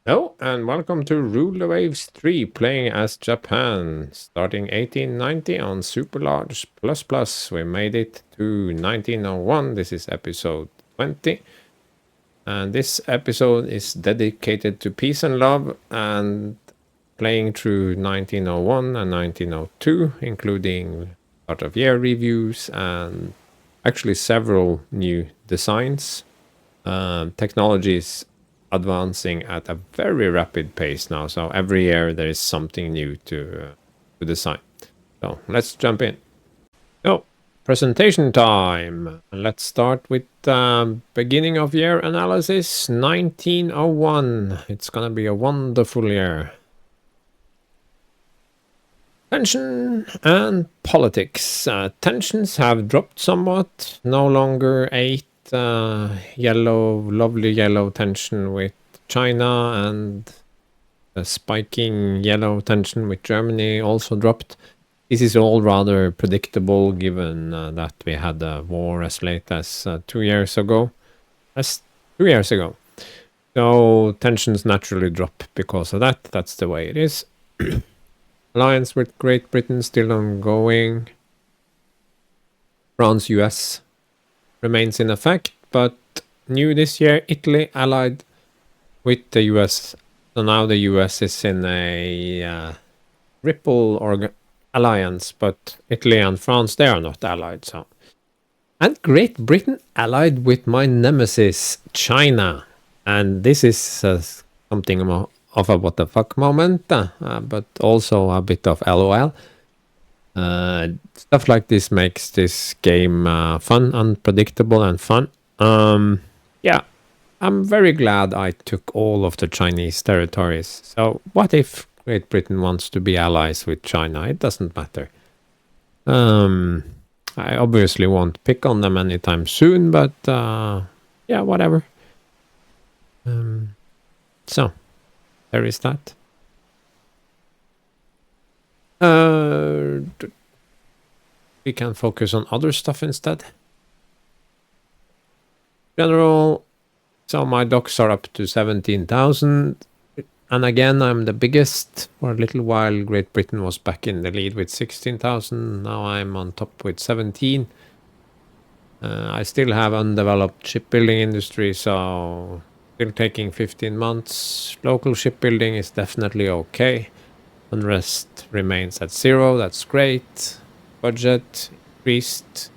Hello and welcome to Rule the Waves 3, playing as Japan, starting 1890 on Super Large Plus Plus. We made it to 1901. This is episode 20. And this episode is dedicated to peace and love and playing through 1901 and 1902, including start of year reviews and actually several new designs. Technologies advancing at a very rapid pace now. So every year there is something new to design. So let's jump in. So presentation time. Let's start with beginning of year analysis 1901. It's gonna be a wonderful year. Tension and politics. Tensions have dropped somewhat. No longer eight lovely yellow tension with China, and the spiking yellow tension with Germany also dropped. This is all rather predictable given that we had a war as late as 2 years ago. So tensions naturally drop because of that. That's the way it is. Alliance with Great Britain still ongoing. France, US remains in effect, but new this year, Italy allied with the US. So now the US is in a ripple alliance, but Italy and France, they are not allied. So, and Great Britain allied with my nemesis, China. And this is something of a what the fuck moment, but also a bit of LOL. Stuff like this makes this game fun, unpredictable, and fun. Yeah, I'm very glad I took all of the Chinese territories. So what if Great Britain wants to be allies with China? It doesn't matter. I obviously won't pick on them anytime soon, but yeah, whatever. So there is that. We can focus on other stuff instead. General, so my docks are up to 17,000. And again, I'm the biggest. For a little while, Great Britain was back in the lead with 16,000. Now I'm on top with 17. I still have undeveloped shipbuilding industry, so still taking 15 months. Local shipbuilding is definitely okay. Unrest remains at 0. That's great. Budget increased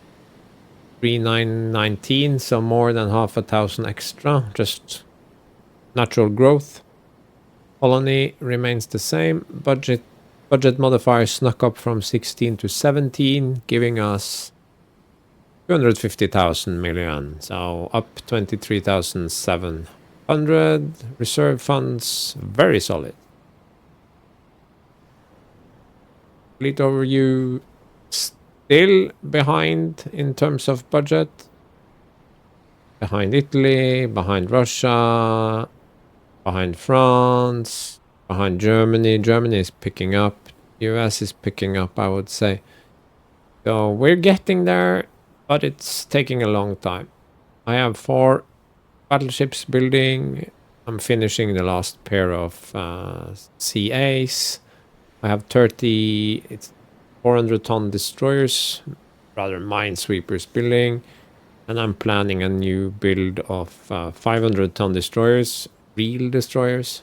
3,919, so more than 500,000 extra. Just natural growth. Colony remains the same. Budget modifier snuck up from 16 to 17, giving us 250,000 million. So up 23,700. Reserve funds, very solid. Fleet overview, still behind in terms of budget. Behind Italy, behind Russia, behind France, behind Germany. Germany is picking up. US is picking up, I would say. So we're getting there, but it's taking a long time. I have 4 battleships building. I'm finishing the last pair of CAs. I have 30, it's 400-ton destroyers, rather minesweepers building. And I'm planning a new build of 500-ton destroyers, real destroyers.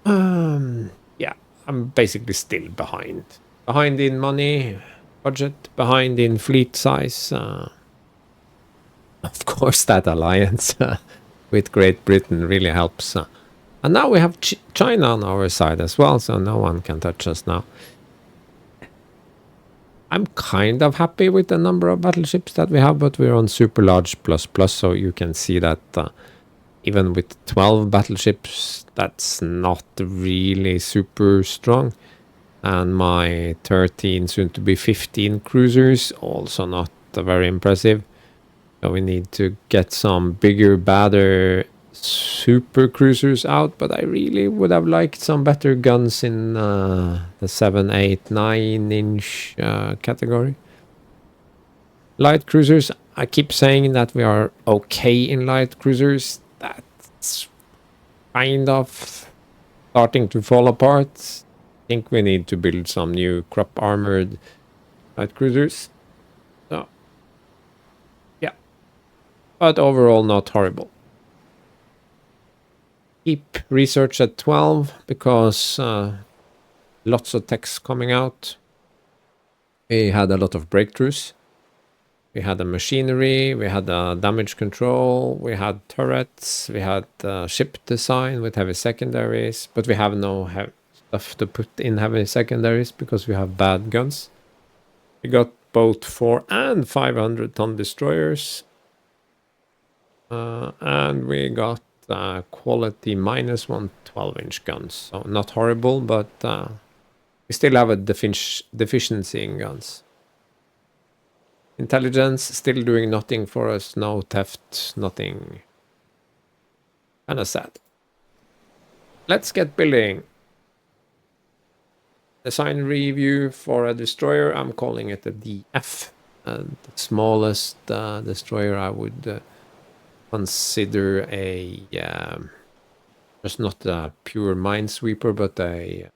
Yeah, I'm basically still behind. Behind in money, budget, behind in fleet size. Of course, that alliance with Great Britain really helps. And now we have China on our side as well, so no one can touch us now. I'm kind of happy with the number of battleships that we have, but we're on super large plus plus, so you can see that even with 12 battleships, that's not really super strong. And my 13, soon to be 15 cruisers, also not very impressive. So we need to get some bigger, badder super cruisers out, but I really would have liked some better guns in the 7, 8, 9-inch category. Light cruisers, I keep saying that we are okay in light cruisers. That's kind of starting to fall apart. I think we need to build some new crop armored light cruisers. So, yeah, but overall not horrible. Keep research at 12 because lots of techs coming out. We had a lot of breakthroughs. We had a machinery, we had a damage control, we had turrets, we had ship design with heavy secondaries, but we have no stuff to put in heavy secondaries because we have bad guns. We got both 4 and 500 ton destroyers. And we got quality -1 12-inch guns. So not horrible, but we still have a deficiency in guns. Intelligence still doing nothing for us. No theft, nothing. Kinda sad. Let's get building. Design review for a destroyer. I'm calling it a DF. The smallest destroyer I would consider a just not a pure minesweeper, but a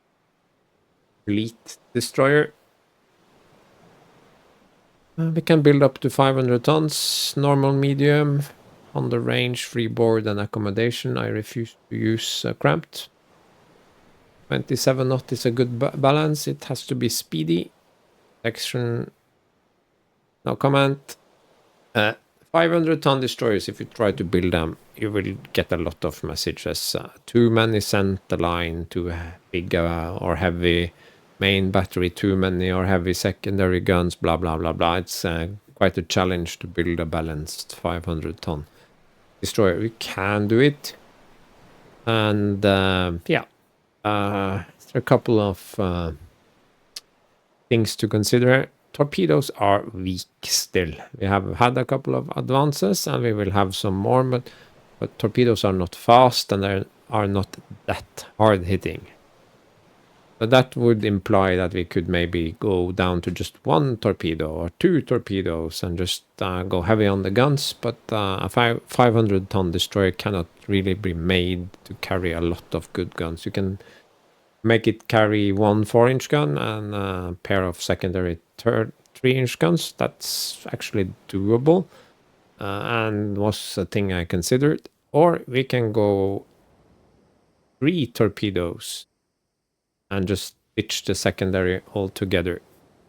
fleet destroyer. We can build up to 500 tons, normal, medium, on the range, free board and accommodation. I refuse to use cramped. 27 knot is a good balance. It has to be speedy. Section, no comment. 500 ton destroyers, if you try to build them, you will get a lot of messages. Too many center line, too big or heavy main battery, too many or heavy secondary guns, blah, blah, blah, blah. It's quite a challenge to build a balanced 500 ton destroyer. We can do it. And yeah, there are a couple of things to consider. Torpedoes are weak still. We have had a couple of advances and we will have some more, but torpedoes are not fast and they are not that hard hitting. But that would imply that we could maybe go down to just 1 torpedo or 2 torpedoes and just go heavy on the guns. But a 500 ton destroyer cannot really be made to carry a lot of good guns. You can make it carry 1 4-inch gun and a pair of secondary 3-inch guns. That's actually doable and was a thing I considered. Or we can go 3 torpedoes and just ditch the secondary altogether.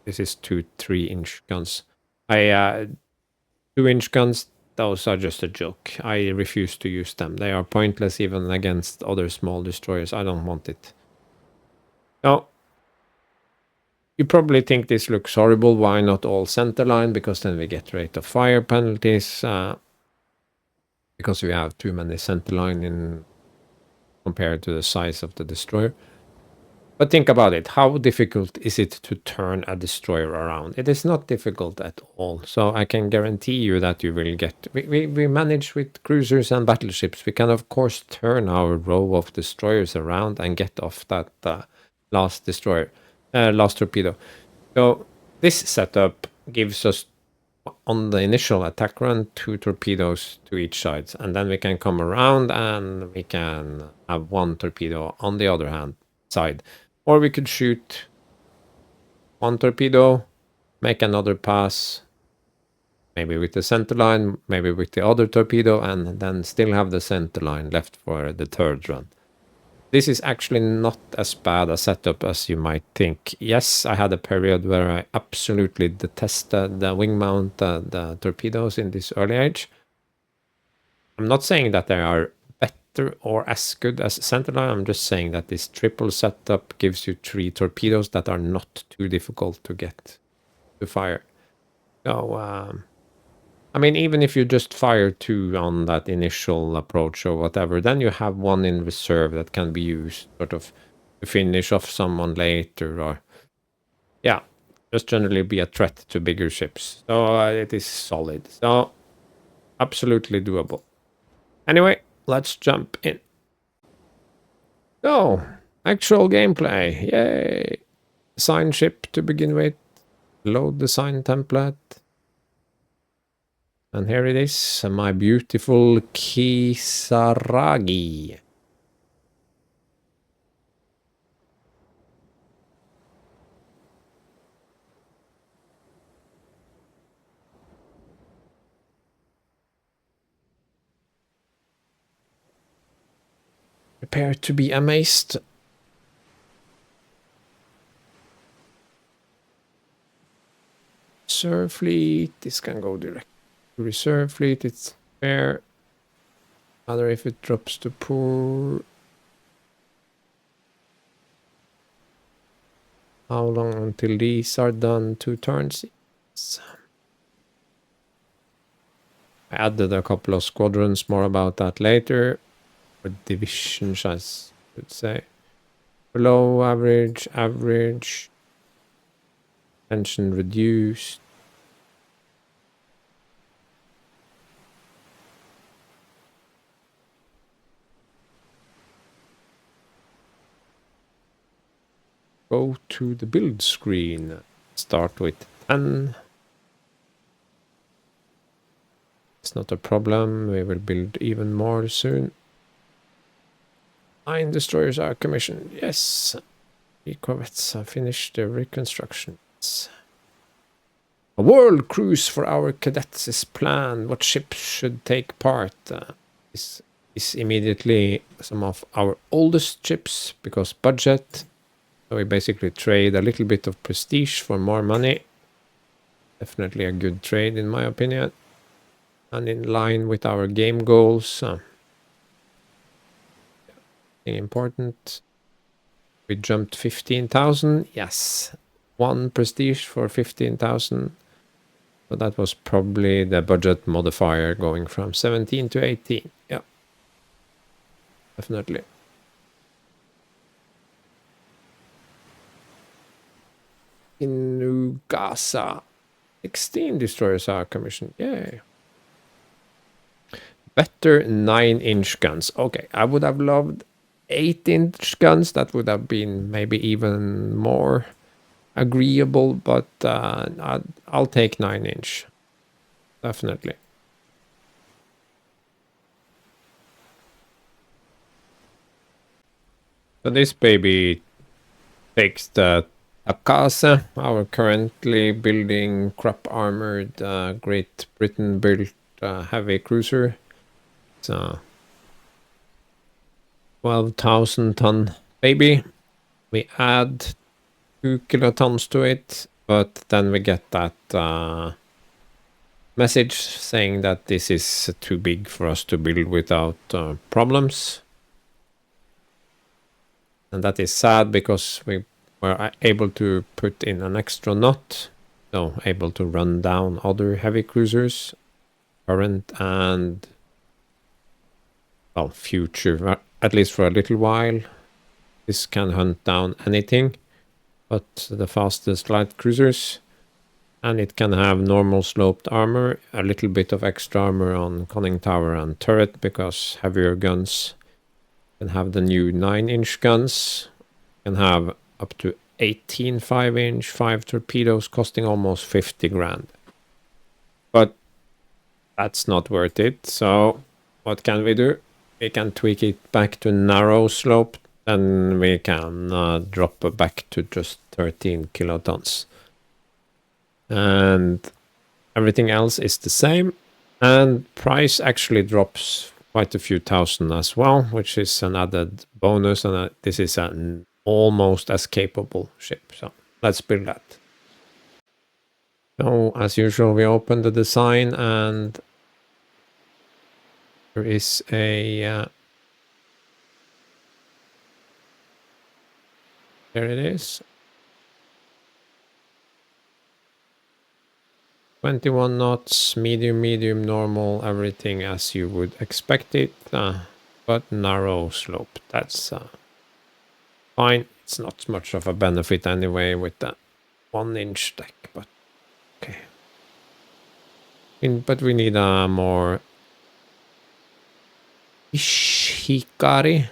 This is 2 3-inch guns. 2-inch guns, those are just a joke. I refuse to use them. They are pointless even against other small destroyers. I don't want it. Now, you probably think this looks horrible. Why not all centerline? Because then we get rate of fire penalties. Because we have too many centerline in compared to the size of the destroyer. But think about it. How difficult is it to turn a destroyer around? It is not difficult at all. So I can guarantee you that you will get... We manage with cruisers and battleships. We can, of course, turn our row of destroyers around and get off that last destroyer, last torpedo. So this setup gives us, on the initial attack run, 2 torpedoes to each side. And then we can come around and we can have 1 torpedo on the other hand side. Or we could shoot 1 torpedo, make another pass, maybe with the center line, maybe with the other torpedo, and then still have the center line left for the third run. This is actually not as bad a setup as you might think. Yes, I had a period where I absolutely detested the wing mount, the torpedoes in this early age. I'm not saying that they are better or as good as centerline. I'm just saying that this triple setup gives you 3 torpedoes that are not too difficult to get to fire. So, I mean, even if you just fire 2 on that initial approach or whatever, then you have 1 in reserve that can be used sort of to finish off someone later, or yeah, just generally be a threat to bigger ships. So it is solid. So absolutely doable. Anyway, let's jump in. So, actual gameplay. Yay! Design ship to begin with. Load design template. And here it is, my beautiful Kisaragi. Prepare to be amazed. Reserve fleet. This can go direct to reserve fleet. It's fair. Other if it drops to poor. How long until these are done? 2 turns. I added a couple of squadrons. More about that later. Or divisions, I should say. Below average, average. Tension reduced. Go to the build screen. Start with 10. It's not a problem. We will build even more soon. 9 destroyers are commissioned. Yes. 3 corvettes have finished their reconstruction. A world cruise for our cadets is planned. What ships should take part? This is immediately some of our oldest ships because budget. So we basically trade a little bit of prestige for more money. Definitely a good trade in my opinion. And in line with our game goals. Important. We jumped 15,000. Yes. 1 prestige for 15,000. So that was probably the budget modifier going from 17 to 18. Yeah. Definitely. In New Gaza. 16 destroyers are commissioned. Yay. Better 9-inch guns. Okay, I would have loved 8-inch guns. That would have been maybe even more agreeable, but I'll take 9-inch. Definitely. So this baby takes the Akase, our currently building crop armored Great Britain built heavy cruiser. It's a 12,000 ton baby. We add 2 kilotons to it, but then we get that message saying that this is too big for us to build without problems. And that is sad because we were able to put in an extra knot, so able to run down other heavy cruisers, current and, well, future, at least for a little while. This can hunt down anything but the fastest light cruisers. And it can have normal sloped armor, a little bit of extra armor on conning tower and turret, because heavier guns can have the new 9-inch guns, can have up to 18 5-inch, 5 torpedoes costing almost 50 grand. But that's not worth it. So what can we do? We can tweak it back to narrow slope, then we can drop it back to just 13 kilotons. And everything else is the same. And price actually drops quite a few thousand as well, which is an added bonus. And this is an almost as capable ship. So let's build that. So as usual, we open the design and there is a... there it is. 21 knots, medium, medium, normal, everything as you would expect it, but narrow slope. That's fine. It's not much of a benefit anyway with that 1-inch deck, but okay. But we need a more Ishikari,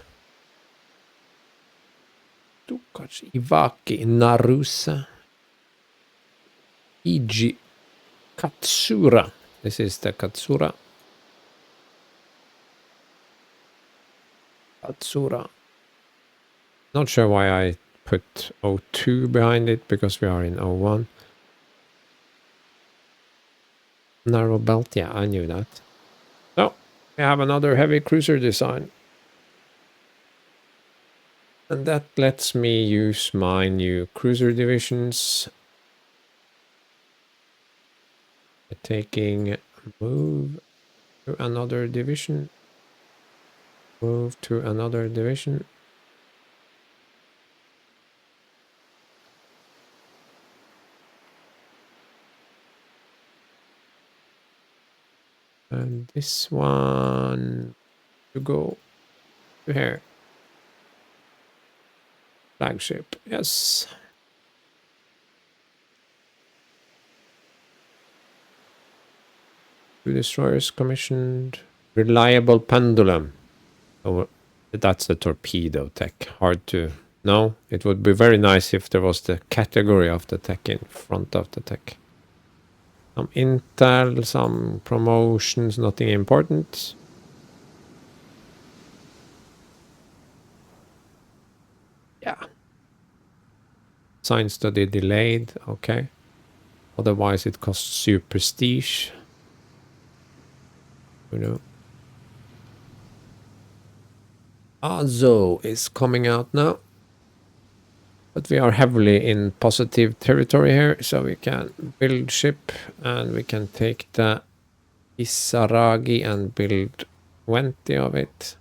Tukachi, Iwaki, Narusa, Iji, Katsura. This is the Katsura. Katsura. Not sure why I put 02 behind it, because we are in 01. Narrow belt, yeah, I knew that. So, we have another heavy cruiser design. And that lets me use my new cruiser divisions. Taking move to another division. Move to another division. And this one to go to here. Flagship, yes. 2 destroyers commissioned. Reliable pendulum. Oh, that's the torpedo tech. Hard to know. It would be very nice if there was the category of the tech in front of the tech. Some intel, some promotions, nothing important. Yeah. Science study delayed. Okay. Otherwise, it costs you prestige. You know. Azo is coming out now. But we are heavily in positive territory here, so we can build ship and we can take the Isaragi and build 20 of it.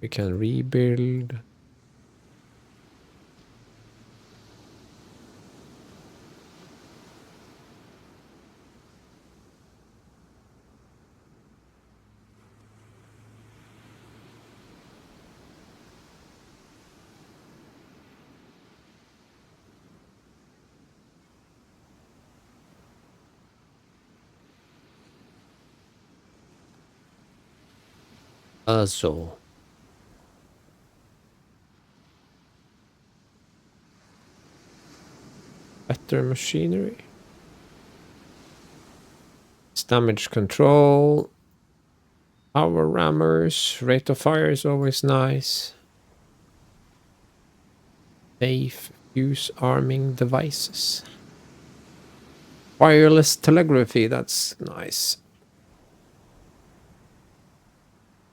We can rebuild. Azo. Better machinery. Damage control. Power rammers. Rate of fire is always nice. Safe use arming devices. Wireless telegraphy, that's nice.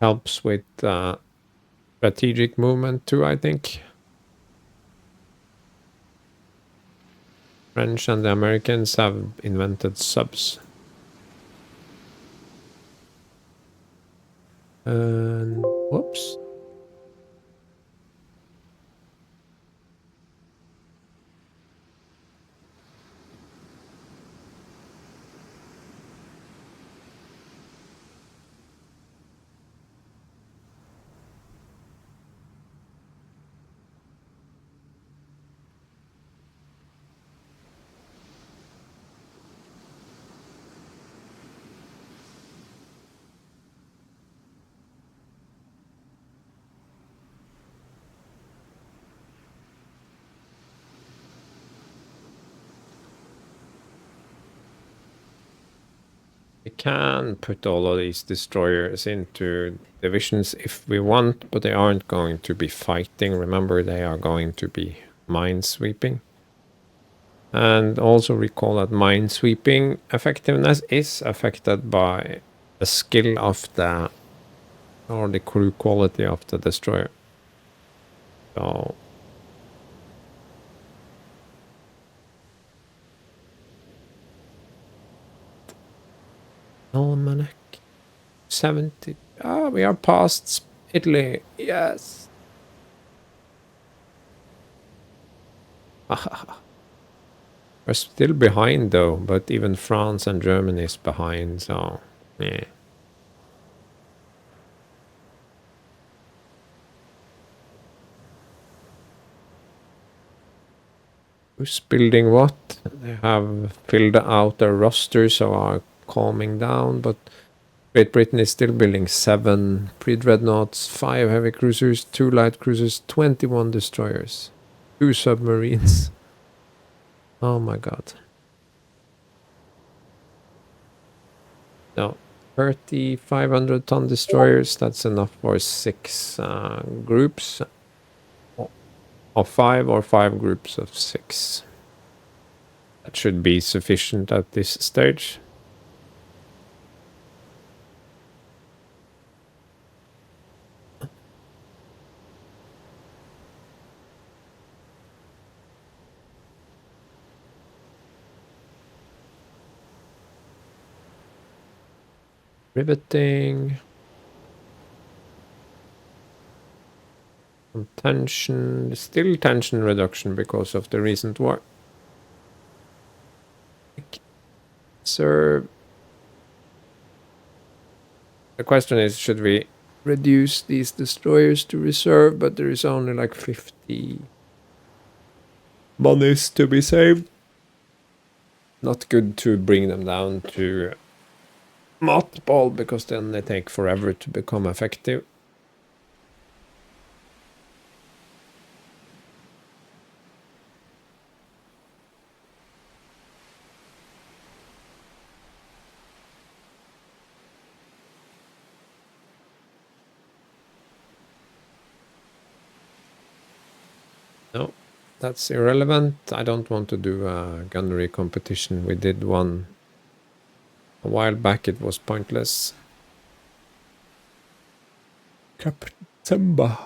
Helps with strategic movement too, I think. French and the Americans have invented subs. And whoops. We can put all of these destroyers into divisions if we want, but they aren't going to be fighting. Remember, they are going to be minesweeping. And also recall that minesweeping effectiveness is affected by the skill of the, or the crew quality of the destroyer. So Almanac 70. Ah, we are past Italy. Yes. We're still behind though, but even France and Germany is behind, so yeah. Who's building what? They have filled out their roster, so are calming down, but Great Britain is still building 7 pre-dreadnoughts, 5 heavy cruisers, 2 light cruisers, 21 destroyers, 2 submarines. Oh my god. No, 3,500-ton destroyers, that's enough for 6 groups of 5 or 5 groups of 6. That should be sufficient at this stage. Riveting. Some tension. Still tension reduction because of the recent war. Sir. The question is, should we reduce these destroyers to reserve? But there is only like 50 monies to be saved. Not good to bring them down to mothball because then they take forever to become effective. No, that's irrelevant. I don't want to do a gunnery competition. We did one a while back. It was pointless. September.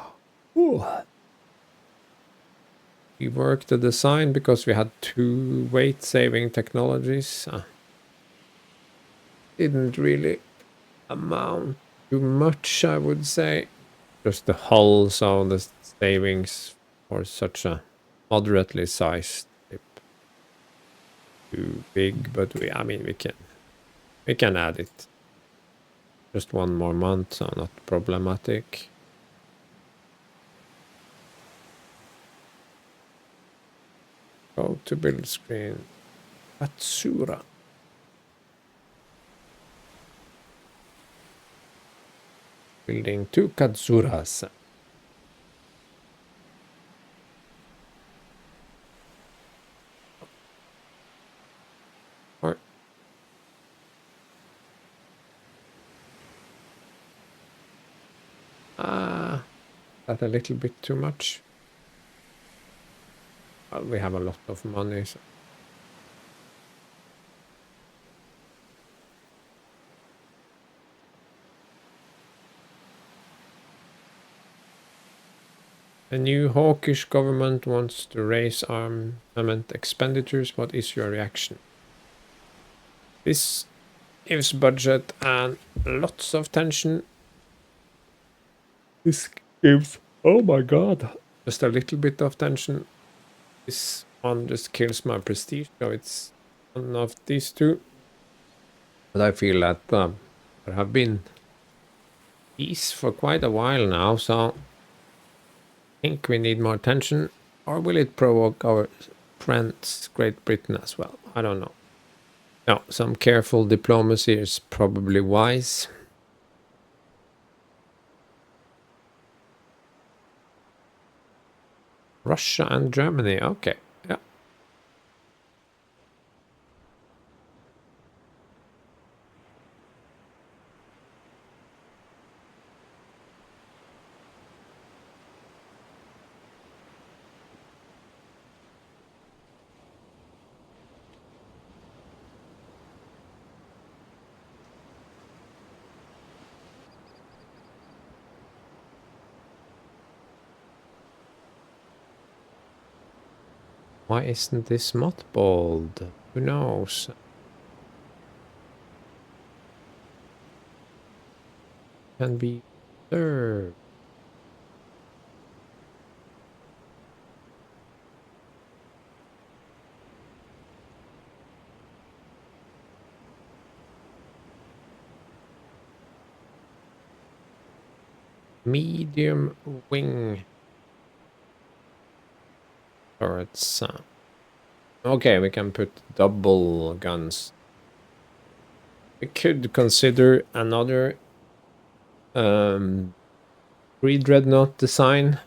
We worked the design because we had 2 weight-saving technologies. Didn't really amount to much, I would say. Just the hull, so the savings for such a moderately sized ship. Too big, but I mean, we can add it. Just 1 more month, so not problematic. Go to build screen. Atsura. Building 2 Katsuras. Or that a little bit too much. Well, we have a lot of money. So. The new hawkish government wants to raise armament expenditures. What is your reaction? This gives budget and lots of tension. This gives, oh my god, just a little bit of tension. This one just kills my prestige, so it's one of these two. But I feel that there have been peace for quite a while now, so I think we need more tension. Or will it provoke our friends, Great Britain, as well? I don't know. No, some careful diplomacy is probably wise. Russia and Germany, okay. Yeah. Why isn't this mothballed? Who knows? Can be served. Medium wing turrets. Okay, we can put double guns. We could consider another pre-dreadnought design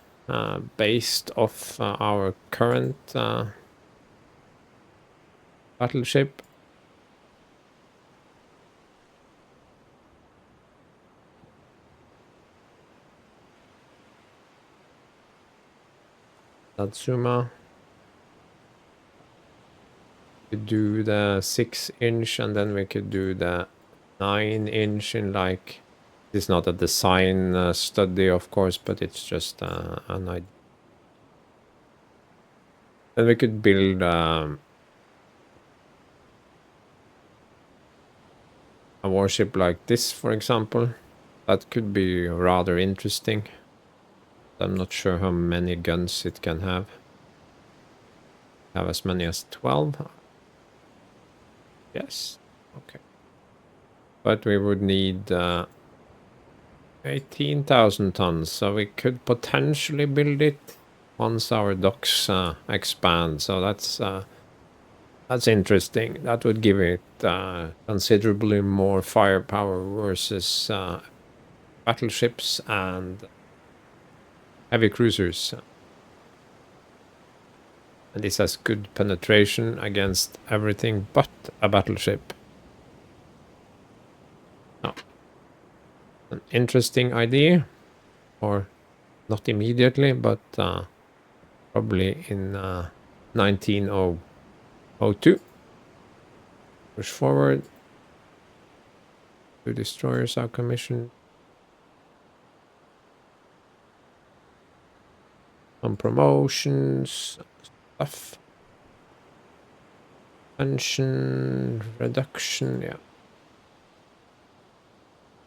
based off our current battleship. Satsuma. could do the 6-inch, and then we could do the 9-inch in like. It's not a design study, of course, but it's just an idea. Then we could build a warship like this, for example. That could be rather interesting. I'm not sure how many guns it can have. Have as many as 12? Yes. Okay. But we would need 18,000 tons, so we could potentially build it once our docks expand. So that's interesting. That would give it considerably more firepower versus battleships and heavy cruisers. And this has good penetration against everything but a battleship. Oh. An interesting idea, or not immediately, but probably in 1902. Push forward. 2 destroyers are commissioned. Some promotions, stuff. Pension reduction, yeah.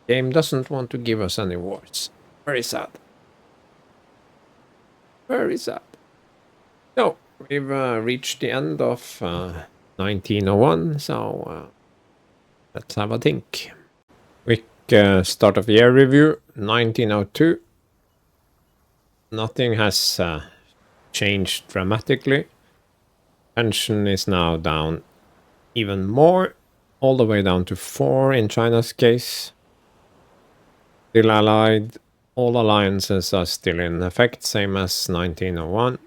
Game doesn't want to give us any awards. Very sad. Very sad. So, we've reached the end of 1901, so let's have a think. Quick start of year review, 1902. Nothing has changed dramatically. Pension is now down even more, all the way down to 4 in China's case. Still allied, all alliances are still in effect, same as 1901.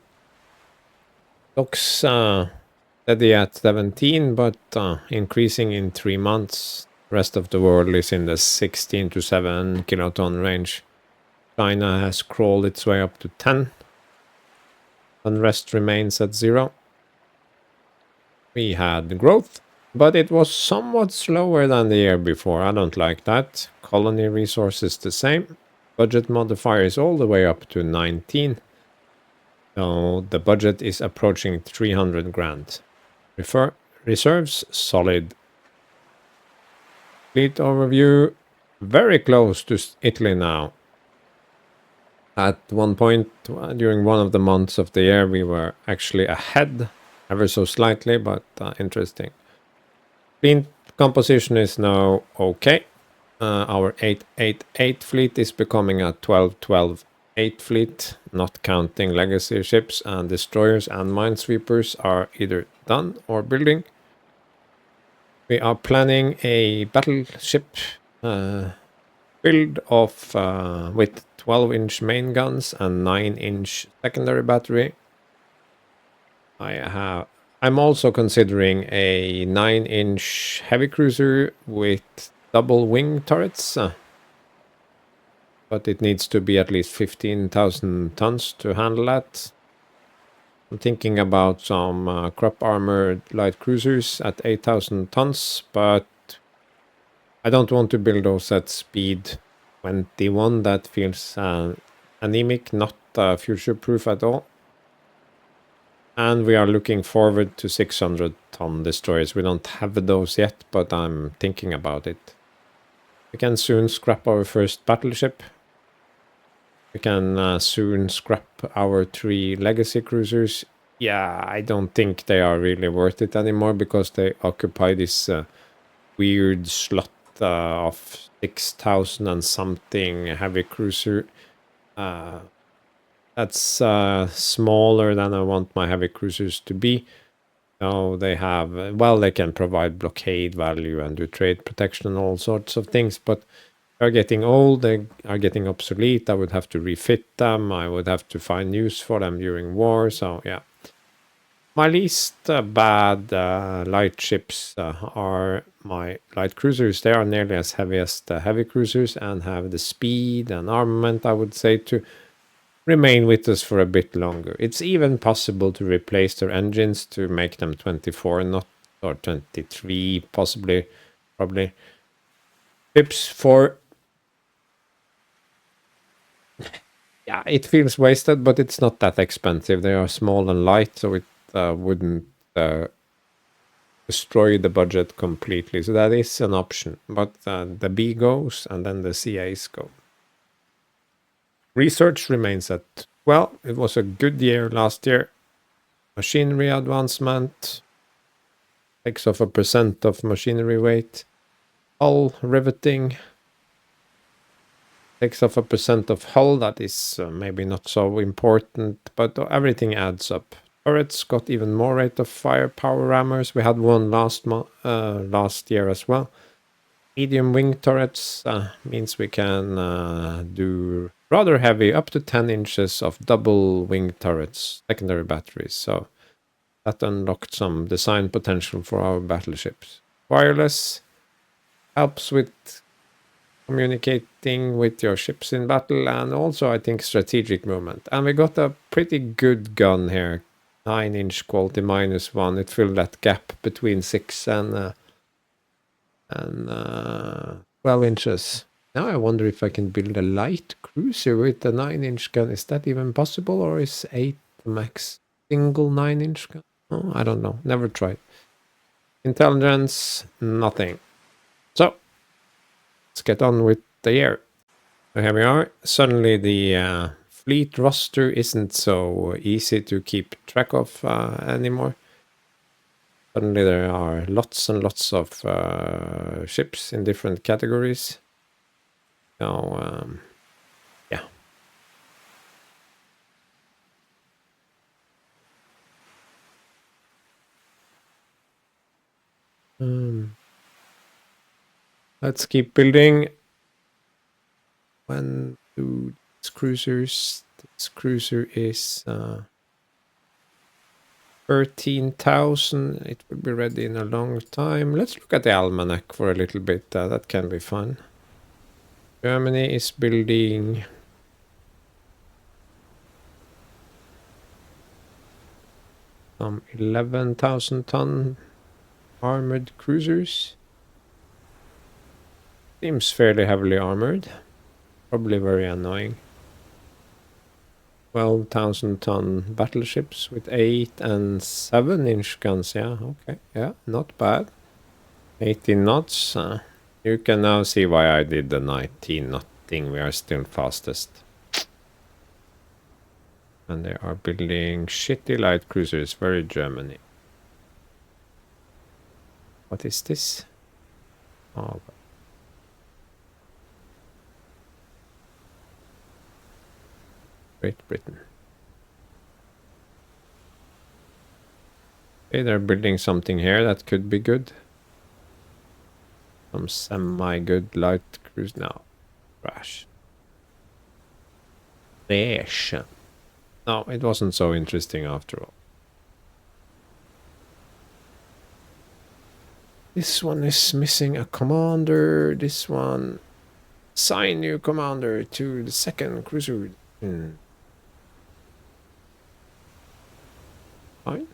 Looks steady at 17, but increasing in 3 months. Rest of the world is in the 16 to 7 kiloton range. China has crawled its way up to 10. Unrest remains at 0. We had growth, but it was somewhat slower than the year before. I don't like that. Colony resources the same. Budget modifier is all the way up to 19. So the budget is approaching 300 grand. Reserves solid. Fleet overview, very close to Italy now. At one point during one of the months of the year, we were actually ahead, ever so slightly, but interesting. Fleet composition is now okay. Our 888 fleet is becoming a 12-12-8 fleet, not counting legacy ships, and destroyers and minesweepers are either done or building. We are planning a battleship build of with 12-inch main guns and 9-inch secondary battery. I'm also considering a 9-inch heavy cruiser with double wing turrets, but it needs to be at least 15,000 tons to handle that. I'm thinking about some crop armored light cruisers at 8,000 tons, but I don't want to build those at speed 21. That feels anemic, not future-proof at all. And we are looking forward to 600-ton destroyers. We don't have those yet, but I'm thinking about it. We can soon scrap our first battleship. We can soon scrap our 3 legacy cruisers. Yeah, I don't think they are really worth it anymore because they occupy this weird slot of 6,000 and something heavy cruiser. That's smaller than I want my heavy cruisers to be. So they have, well, they can provide blockade value and do trade protection and all sorts of things, but are getting old, they are getting obsolete. I would have to refit them. I would have to find use for them during war. So yeah, my least bad light ships are my light cruisers. They are nearly as heavy as the heavy cruisers and have the speed and armament, I would say, to remain with us for a bit longer. It's even possible to replace their engines to make them 24, not or 23, possibly, probably. Ships for, yeah, it feels wasted, but it's not that expensive. They are small and light, so it wouldn't destroy the budget completely. So that is an option. But the B goes, and then the CAs go. Research remains at, well, it was a good year last year. Machinery advancement takes off 1% of machinery weight. Hull riveting takes off 1% of hull. That is maybe not so important, but everything adds up. Turrets got even more rate of fire power rammers. We had one last year as well. Medium wing turrets means we can do rather heavy, up to 10 inches of double wing turrets, secondary batteries. So that unlocked some design potential for our battleships. Wireless helps with communicating with your ships in battle, and also I think strategic movement. And we got a pretty good gun here, 9-inch quality -1. It filled that gap between 6 and 12 inches. Now I wonder if I can build a light cruiser with a 9-inch gun. Is that even possible, or is 8 the max? Single 9-inch gun? Oh, I don't know. Never tried. Intelligence, nothing. So, let's get on with the year. So here we are. Suddenly the fleet roster isn't so easy to keep track of anymore. Suddenly there are lots and lots of ships in different categories. So, yeah. Let's keep building. When do these cruisers? This cruiser is 13,000. It will be ready in a long time. Let's look at the almanac for a little bit. That can be fun. Germany is building 11,000 ton armored cruisers. Seems fairly heavily armored. Probably very annoying. 12,000 ton battleships with 8 and 7-inch guns. Yeah, okay. Yeah, not bad. 18 knots. You can now see why I did the 19 knot thing. We are still fastest. And they are building shitty light cruisers. Very Germany. What is this? Oh, Great Britain. Okay, they're building something here that could be good. Some semi-good light cruise now. Crash. Crash. No, it wasn't so interesting after all. This one is missing a commander. This one. Assign new commander to the second cruiser. Fine.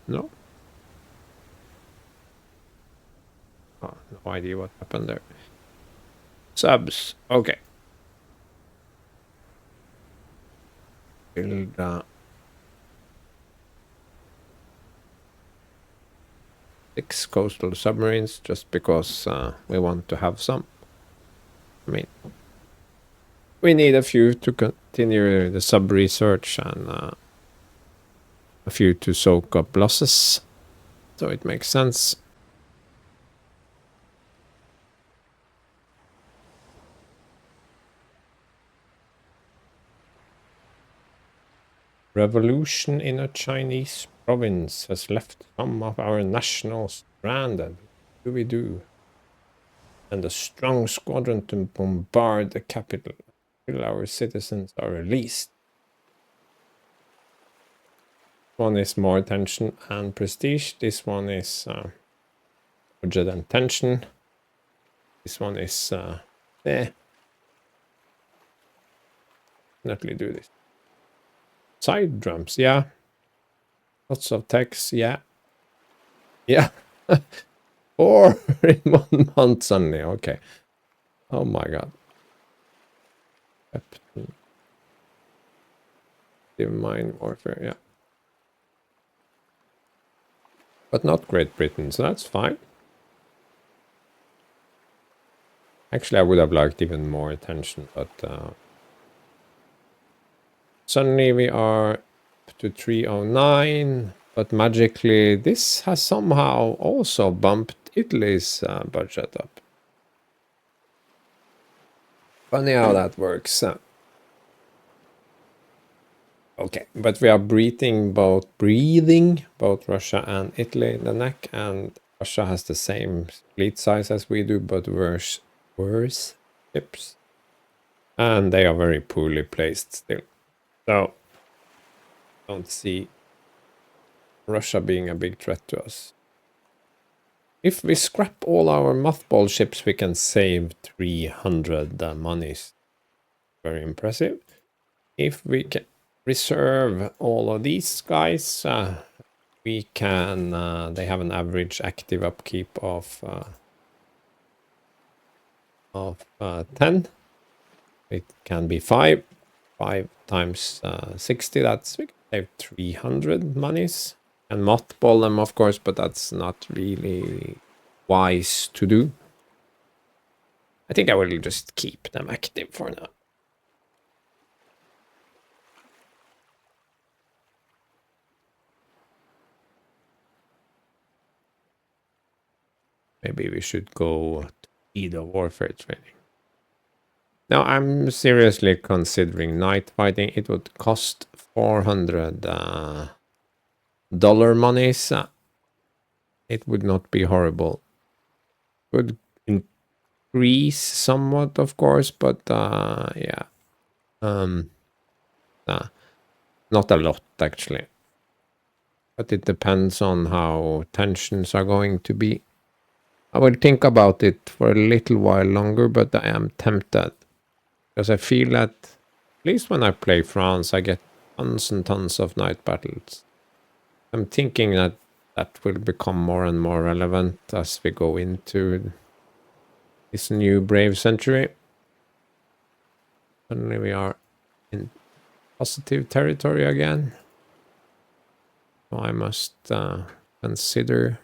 No. Oh, no idea what happened there. Subs. Okay. Build 6 coastal submarines just because we want to have some. I mean, we need a few to continue the sub research and a few to soak up losses. So it makes sense. Revolution in a Chinese province has left some of our nationals stranded. What do we do? And a strong squadron to bombard the capital until our citizens are released. One is more tension and prestige. This one is budget and tension. This one is definitely do this. Side drums, yeah. Lots of text, yeah. Yeah. 4 in 1 month suddenly, okay. Oh my god. Mine warfare, yeah. But not Great Britain, so that's fine. Actually, I would have liked even more attention, but suddenly we are up to 309, but magically this has somehow also bumped Italy's budget up. Funny how that works. Okay, but we are breathing both Russia and Italy in the neck, and Russia has the same fleet size as we do, but worse ships. And they are very poorly placed still. So, don't see Russia being a big threat to us. If we scrap all our mothball ships, we can save 300 monies. Very impressive. If we can reserve all of these guys, we can, they have an average active upkeep of 10. It can be 5 times 60, that's, we can save 300 monies. And mothball them, of course, but that's not really wise to do. I think I will just keep them active for now. Maybe we should go to either warfare training. Now, I'm seriously considering night fighting. It would cost 400 dollar monies. It would not be horrible. Would increase somewhat, of course, but yeah. Not a lot, actually. But it depends on how tensions are going to be. I will think about it for a little while longer, but I am tempted. Because I feel that, at least when I play France, I get tons and tons of night battles. I'm thinking that that will become more and more relevant as we go into this new brave century. Suddenly we are in positive territory again. So I must consider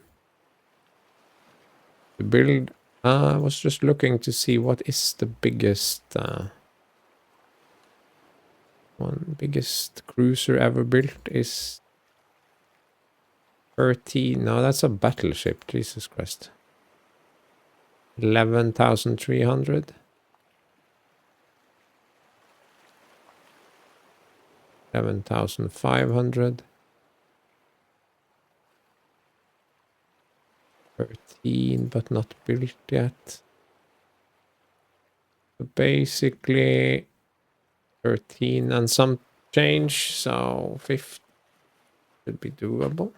the build. I was just looking to see what is the biggest biggest cruiser ever built is 30. No, that's a battleship. Jesus Christ. 11,300. 11,500. 13, but not built yet. So basically 13 and some change, so 50 should be doable.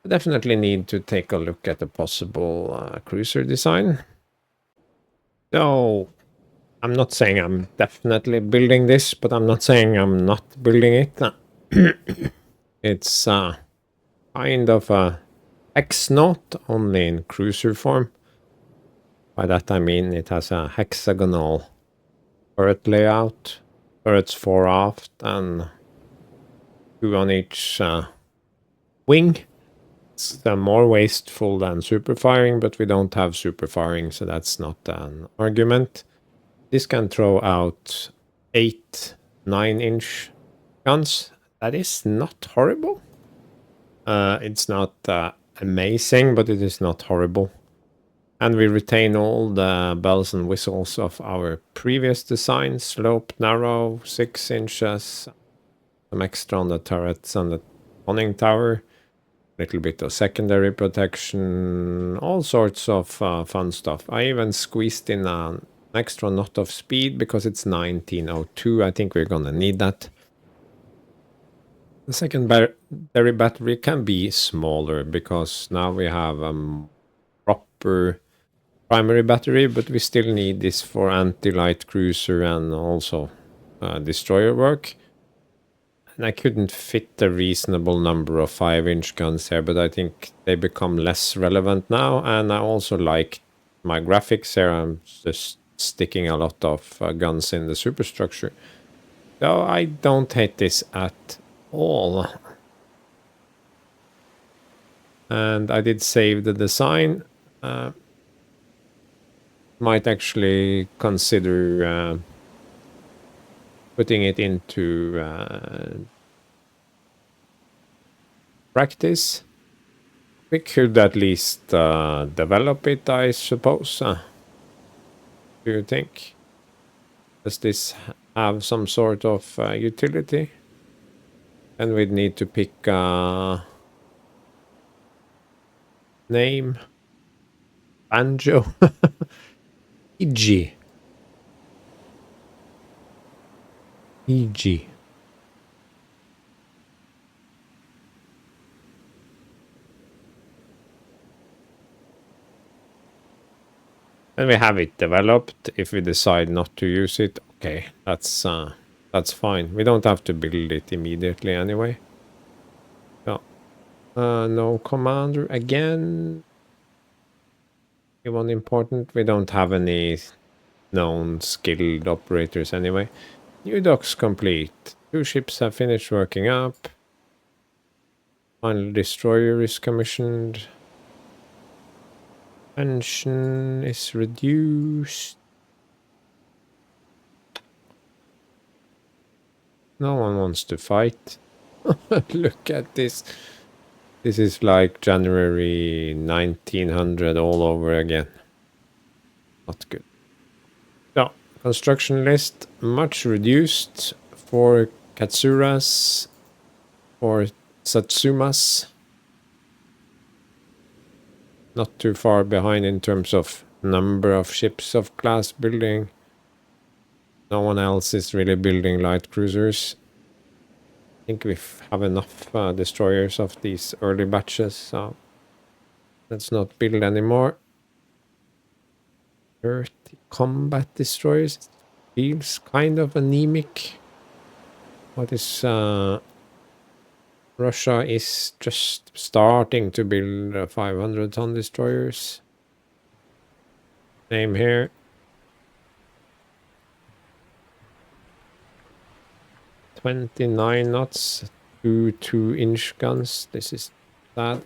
I definitely need to take a look at the possible cruiser design. So I'm not saying I'm definitely building this, but I'm not saying I'm not building it. It's kind of a X-Naut, only in cruiser form. By that I mean it has a hexagonal turret layout, turrets 4 aft and 2 on each wing. It's more wasteful than super firing, but we don't have super firing, so that's not an argument. This can throw out 8 9-inch guns. That is not horrible. It's not amazing, but it is not horrible. And we retain all the bells and whistles of our previous design. Slope, narrow, 6 inches. Some extra on the turrets and the conning tower. Little bit of secondary protection. All sorts of fun stuff. I even squeezed in an extra knot of speed because it's 1902. I think we're gonna need that. The secondary battery can be smaller because now we have a proper primary battery, but we still need this for anti-light cruiser and also destroyer work. And I couldn't fit a reasonable number of 5-inch guns here, but I think they become less relevant now. And I also like my graphics here. I'm just sticking a lot of guns in the superstructure. So I don't hate this at all. And I did save the design. Might actually consider putting it into practice. We could at least develop it, I suppose. Do you think? Does this have some sort of utility? And we'd need to pick a name. Banjo. EG. EG. And we have it developed. If we decide not to use it, okay, that's fine. We don't have to build it immediately anyway. So, no commander again. One important. We don't have any known skilled operators anyway. New docks complete. 2 ships have finished working up. Final destroyer is commissioned. Pension is reduced. No one wants to fight. Look at this. This is like January 1900 all over again. Not good. So, construction list much reduced for Katsuras or Satsumas. Not too far behind in terms of number of ships of class building. No one else is really building light cruisers. I think we have enough destroyers of these early batches, so let's not build anymore. 30 combat destroyers. Feels kind of anemic. What is Russia is just starting to build 500-ton destroyers. Same here. 29 knots, 2 2-inch guns. This is sad.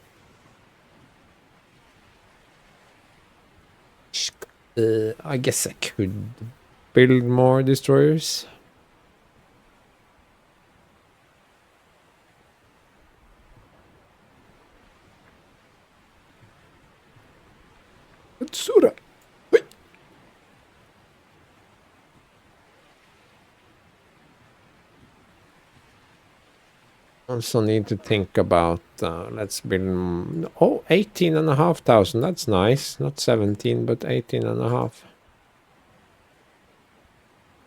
I guess I could build more destroyers. Katsura. Also need to think about, let's build, 18,500. That's nice. Not 17, but 18,500.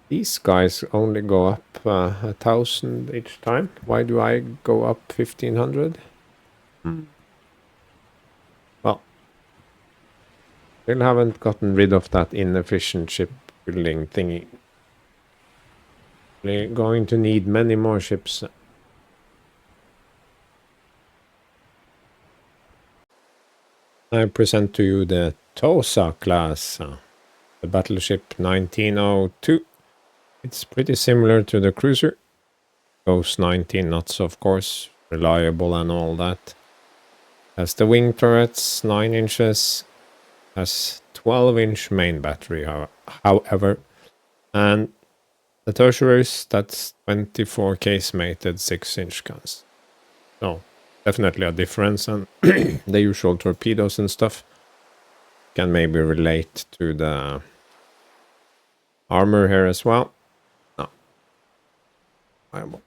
These guys only go up 1,000 each time. Why do I go up 1,500? Well, still haven't gotten rid of that inefficient ship building thingy. We're going to need many more ships. I present to you the Tosa class, the battleship 1902. It's pretty similar to the cruiser. Goes 19 knots, of course, reliable and all that. Has the wing turrets, 9 inches. Has 12-inch main battery, however. And the tertiaries, that's 24 casemated 6-inch guns. So, definitely a difference, and the usual torpedoes and stuff can maybe relate to the armor here as well. No. I won't.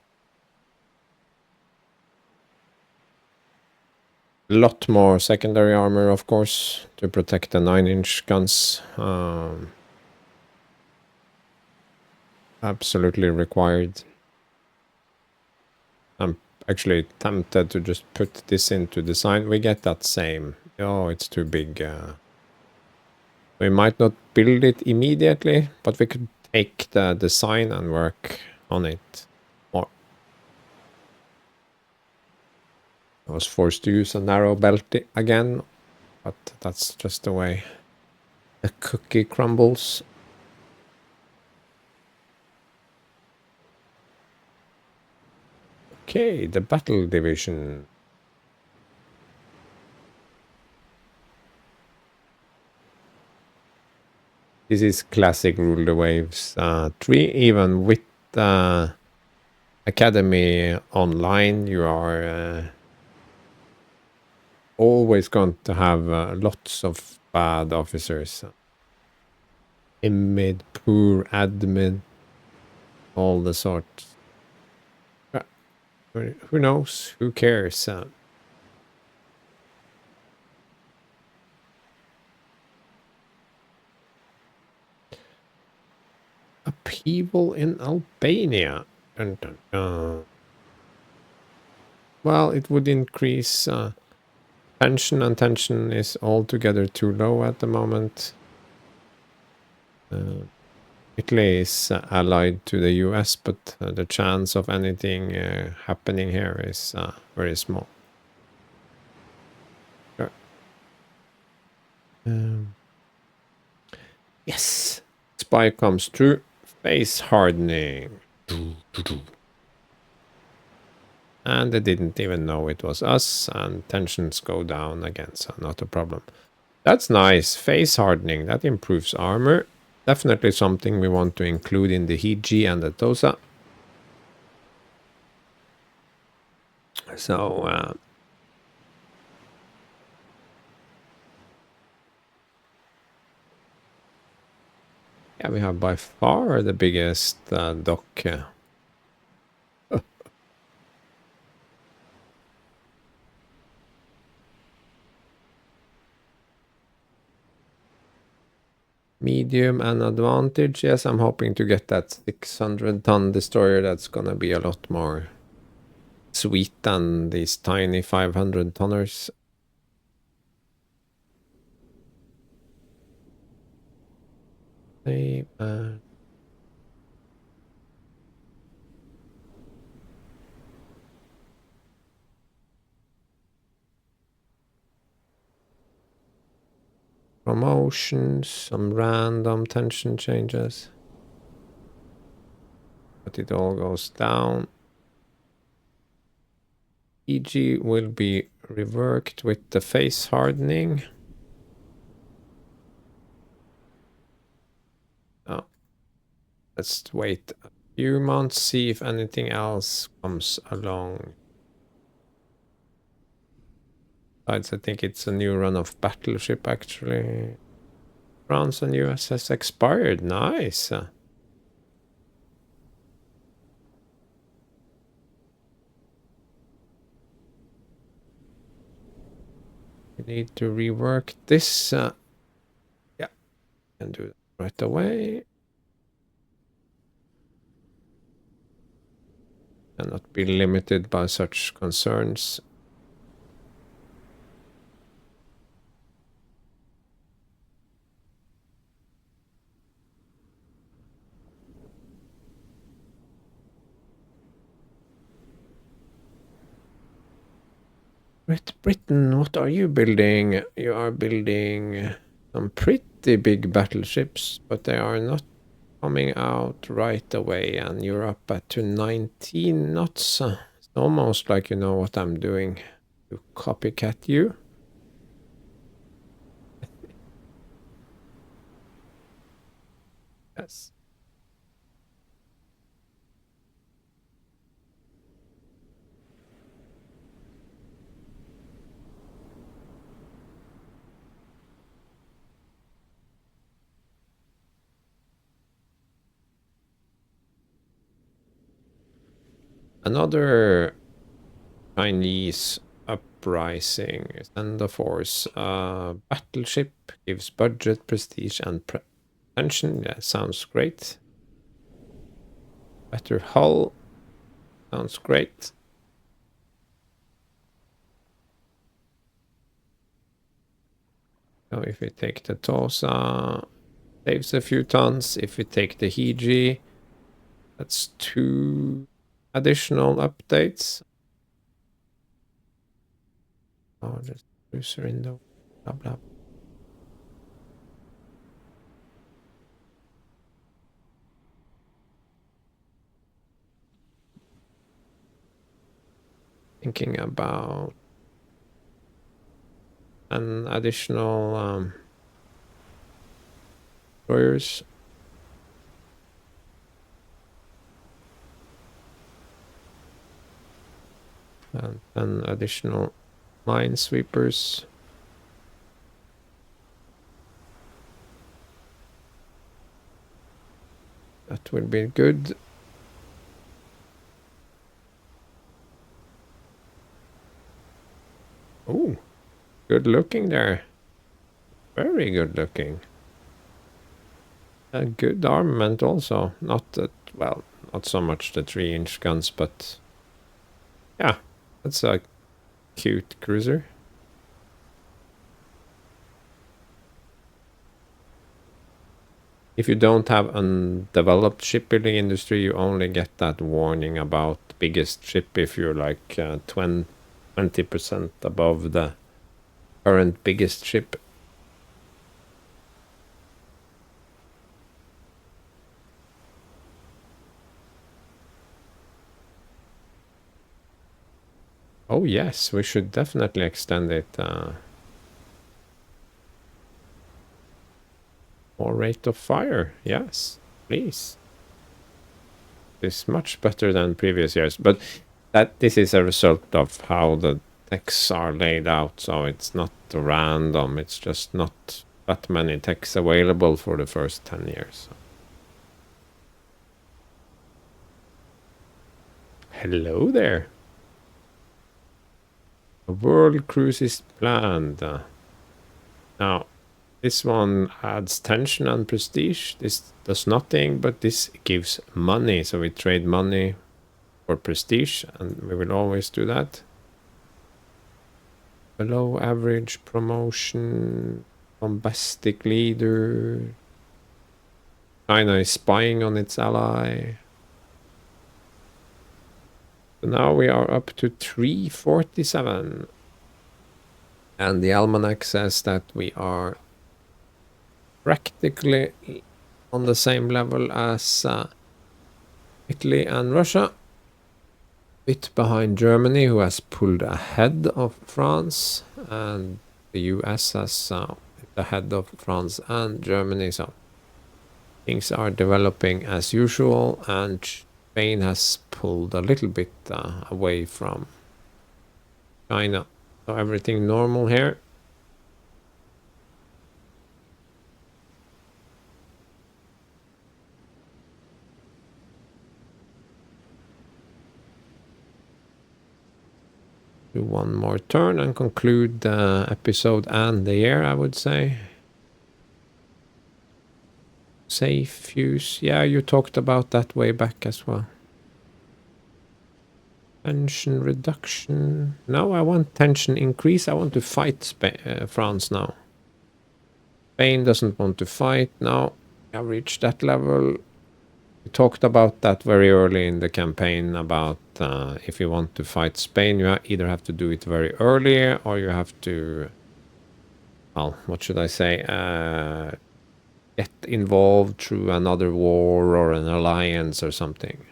A lot more secondary armor, of course, to protect the 9-inch guns. Absolutely required. I'm actually tempted to just put this into design. We get that same. Oh, it's too big. We might not build it immediately, but we could take the design and work on it more. I was forced to use a narrow belt again, but that's just the way the cookie crumbles. Okay, the battle division. This is classic Rule the Waves 3. Even with Academy Online, you are always going to have lots of bad officers. Mid, poor admin, all the sorts. Who knows? Who cares? Upheaval in Albania. Dun, dun, dun. Well, it would increase tension, and tension is altogether too low at the moment. Italy is allied to the US, but the chance of anything happening here is very small. Sure. Yes, spy comes true. Face hardening. And they didn't even know it was us, and tensions go down again, so not a problem. That's nice. Face hardening, that improves armor. Definitely something we want to include in the Hiji and the Tosa. So, yeah, we have by far the biggest dock. Medium and advantage. Yes, I'm hoping to get that 600-ton destroyer. That's gonna be a lot more sweet than these tiny 500-tonners. Promotions, some random tension changes. But it all goes down. EG will be reworked with the face hardening. Oh. Let's wait a few months, see if anything else comes along. Besides, I think it's a new run of battleship actually. France and US has expired. Nice. We need to rework this. Yeah, can do that right away. Cannot be limited by such concerns. Great Britain, what are you building? You are building some pretty big battleships, but they are not coming out right away, and you're up at 19 knots. It's almost like you know what I'm doing to copycat you. Yes. Another Chinese uprising. Send the force. Battleship gives budget, prestige, and tension. Yeah, sounds great. Better hull. Sounds great. So if we take the Tosa, saves a few tons. If we take the Hiji, that's 2 additional updates. Oh, there's a cruiser in the blah blah. Thinking about an additional destroyers. And an additional minesweepers. That will be good. Oh, good looking there. Very good looking. A good armament also. Not that, well, not so much the 3-inch guns, but yeah, that's a cute cruiser. If you don't have undeveloped shipbuilding industry, you only get that warning about biggest ship if you're like 20% above the current biggest ship. Oh yes, we should definitely extend it. More rate of fire, yes, please. It's much better than previous years, but this is a result of how the techs are laid out, so it's not random. It's just not that many techs available for the first 10 years. Hello there. A world cruise is planned. Now, this one adds tension and prestige. This does nothing, but this gives money. So we trade money for prestige, and we will always do that. Below average promotion, bombastic leader. China is spying on its ally. So now we are up to 347. And the almanac says that we are practically on the same level as Italy and Russia. Bit behind Germany, who has pulled ahead of France, and the US has ahead of France and Germany. So things are developing as usual, and Spain has pulled a little bit away from China. So everything normal here. Do one more turn and conclude the episode and the year, I would say. Safe fuse. Yeah, you talked about that way back as well. Tension reduction. No, I want tension increase. I want to fight France now. Spain doesn't want to fight now. I've reached that level. We talked about that very early in the campaign about if you want to fight Spain, you either have to do it very early or you have to, well, what should I say, get involved through another war or an alliance or something.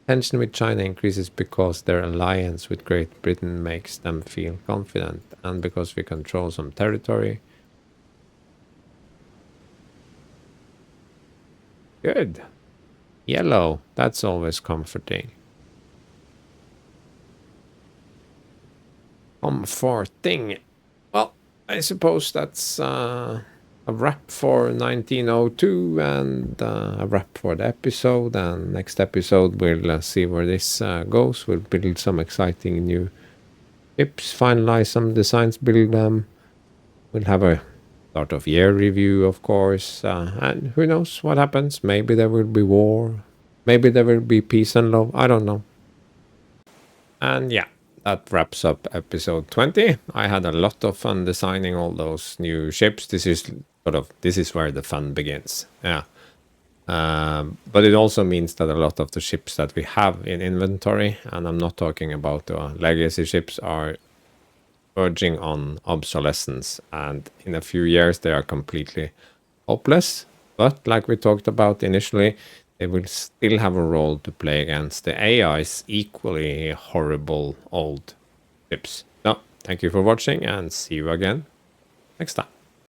Tension with China increases because their alliance with Great Britain makes them feel confident, and because we control some territory. Good. Yellow. That's always comforting. Comforting. Well, I suppose that's a wrap for 1902 and a wrap for the episode. And next episode, we'll see where this goes. We'll build some exciting new ships, finalize some designs, build them. We'll have a start of year review, of course, and who knows what happens. Maybe there will be war, maybe there will be peace and love, I don't know. And yeah, that wraps up episode 20. I had a lot of fun designing all those new ships. This is where the fun begins. Yeah. But it also means that a lot of the ships that we have in inventory, and I'm not talking about the legacy ships, are verging on obsolescence, and in a few years they are completely hopeless. But like we talked about initially, they will still have a role to play against the AI's equally horrible old ships. So, thank you for watching and see you again next time.